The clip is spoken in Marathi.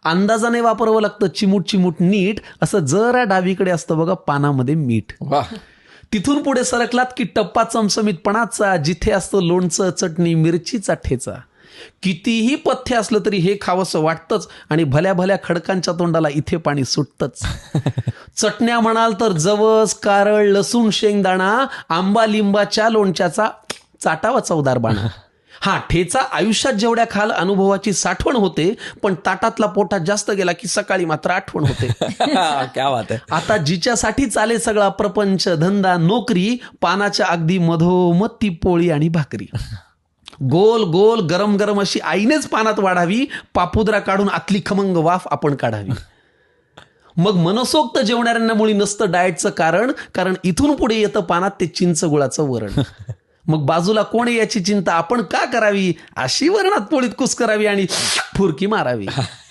अंदाजाने वापरावं लागतं, चिमूट चिमूट नीट. असं जरा डावीकडे असतं बघा पानामध्ये मीठ. वा. तिथून पुढे सरकलात की टप्पा चमचमीतपणाचा, जिथे असतं लोणचं, चटणी, मिरचीचा ठेचा. कितीही पथ्य असलं तरी हे खावंसं वाटतंच आणि भल्या भल्या खडकांच्या तोंडाला इथे पाणी सुटतंच. चटण्या म्हणाल तर जवस, कारळ, लसूण, शेंगदाणा, आंबा लिंबाच्या लोणच्याचा चाटावा चवदार बाणा. हा ठेचा आयुष्यात जेवढ्या खाल अनुभवाची साठवण होते, पण ताटातला पोटात जास्त गेला की सकाळी मात्र आठवण होते. क्या बात आहे. आता जिच्यासाठी चाले सगळा प्रपंच, धंदा, नोकरी, पानाच्या अगदी मधोमध ती पोळी आणि भाकरी. गोल गोल गरम गरम अशी आईनेच पानात वाढावी, पापुद्रा काढून आतली खमंग वाफ आपण काढावी. मग मनसोक्त जेवणाऱ्यांना मुळी नसतं डाएटचं कारण इथून पुढे येतं पानात ते चिंच गुळाचं वरण. मग बाजूला कोण आहे याची चिंता आपण का करावी, अशी वरणात पोळीत कुस करावी आणि फुरकी मारावी.